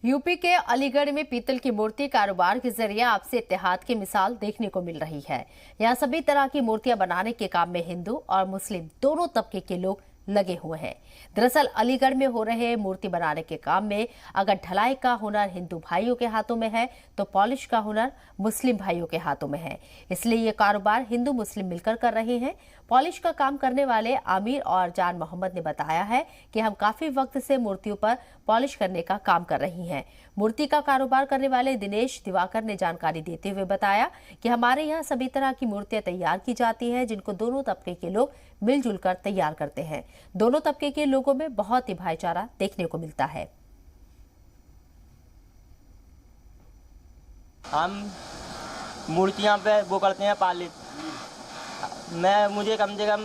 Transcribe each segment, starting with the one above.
UP के अलीगढ़ में पीतल की मूर्ति कारोबार के जरिए आपसी इत्तेहाद की मिसाल देखने को मिल रही है। यहाँ सभी तरह की मूर्तियां बनाने के काम में हिंदू और मुस्लिम दोनों तबके के लोग लगे हुए हैं। दरअसल अलीगढ़ में हो रहे मूर्ति बनाने के काम में अगर ढलाई का हुनर हिंदू भाइयों के हाथों में है तो पॉलिश का हुनर मुस्लिम भाइयों के हाथों में है। इसलिए ये कारोबार हिंदू मुस्लिम मिलकर कर रहे हैं। पॉलिश का काम करने वाले आमिर और जान मोहम्मद ने बताया है कि हम काफी वक्त से मूर्तियों पर पॉलिश करने का काम कर रही हैं। मूर्ति का कारोबार करने वाले दिनेश दिवाकर ने जानकारी देते हुए बताया कि हमारे यहाँ सभी तरह की मूर्तियां तैयार की जाती हैं, जिनको दोनों तबके के लोग मिलजुल कर तैयार करते हैं। दोनों तबके के लोगों में बहुत ही भाईचारा देखने को मिलता है। हम मूर्तियां पे वो करते हैं पालिश। मुझे कम से कम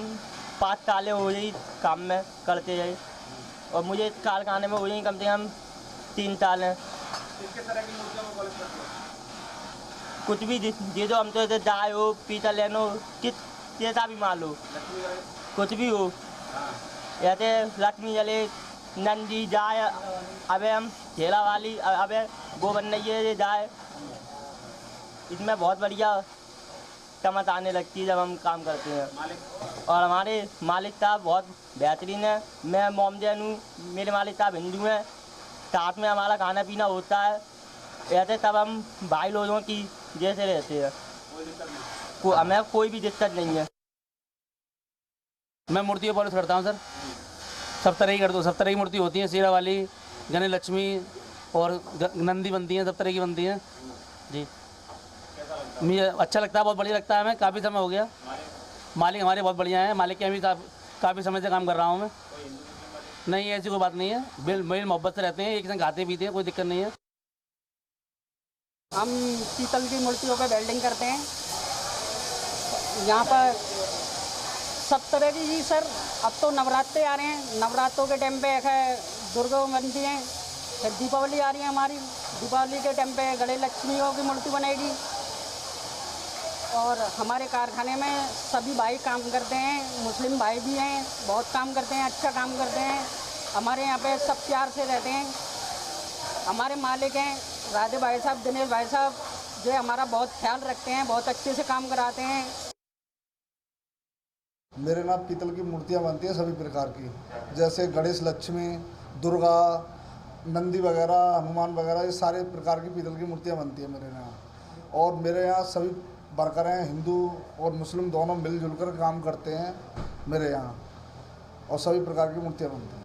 5 साल हो गई काम में करते हैं और मुझे कारखाने में हो गई कम से कम 3 साल हैं। किस तरह की मूर्तियों को पॉलिश करते हैं? कुछ भी ये जो हम तो जैसे दाय हो, पीतल लेन हो, किस जैसा भी मान लो, कुछ भी हो, ऐसे लक्ष्मी जले नंदी जाए, अबे हम झेला वाली अबे वो बन रही है ये जाए, इसमें बहुत बढ़िया समझ आने लगती है जब हम काम करते हैं। और हमारे मालिक साहब बहुत बेहतरीन है। मैं मोमजैन हूँ, मेरे मालिक साहब हिंदू हैं, साथ में हमारा खाना पीना होता है। ऐसे तब हम भाई लोगों की जैसे रहते हैं, हमें कोई भी दिक्कत नहीं है। मैं मूर्ति को पॉलिश करता हूँ सर, सब तरह की करता हूँ। सब तरह की मूर्ति होती हैं, शेरा वाली, गणेश लक्ष्मी और नंदी बनती हैं, सब तरह की बनती हैं जी। मुझे अच्छा लगता है, बहुत बढ़िया लगता है। हमें काफ़ी समय हो गया। मालिक हमारे बहुत बढ़िया हैं, मालिक के भी काफ़ी समय से काम कर रहा हूँ मैं। नहीं, ऐसी कोई बात नहीं है, मेल मोहब्बत से रहते हैं, एक संग खाते पीते हैं, कोई दिक्कत नहीं है। हम पीतल की मूर्तियों पे वेल्डिंग करते हैं। यहाँ पर सब तरह की जी सर। अब तो नवरात्रे आ रहे हैं, नवरात्रों के टाइम पे है दुर्गा बनती हैं, फिर दीपावली आ रही है हमारी, दीपावली के टाइम पे गणेश लक्ष्मियों की मूर्ति बनेगी। और हमारे कारखाने में सभी भाई काम करते हैं, मुस्लिम भाई भी हैं, बहुत काम करते हैं, अच्छा काम करते हैं। हमारे यहाँ पे सब प्यार से रहते हैं। हमारे मालिक हैं राधे भाई साहब, दिनेश भाई साहब, जो हमारा बहुत ख्याल रखते हैं, बहुत अच्छे से काम कराते हैं। मेरे यहाँ पीतल की मूर्तियाँ बनती हैं सभी प्रकार की, जैसे गणेश लक्ष्मी, दुर्गा, नंदी वगैरह, हनुमान वगैरह, ये सारे प्रकार की पीतल की मूर्तियाँ बनती हैं मेरे यहाँ। और मेरे यहाँ सभी वर्कर हैं, हिंदू और मुस्लिम दोनों मिलजुल कर काम करते हैं मेरे यहाँ, और सभी प्रकार की मूर्तियाँ बनती हैं।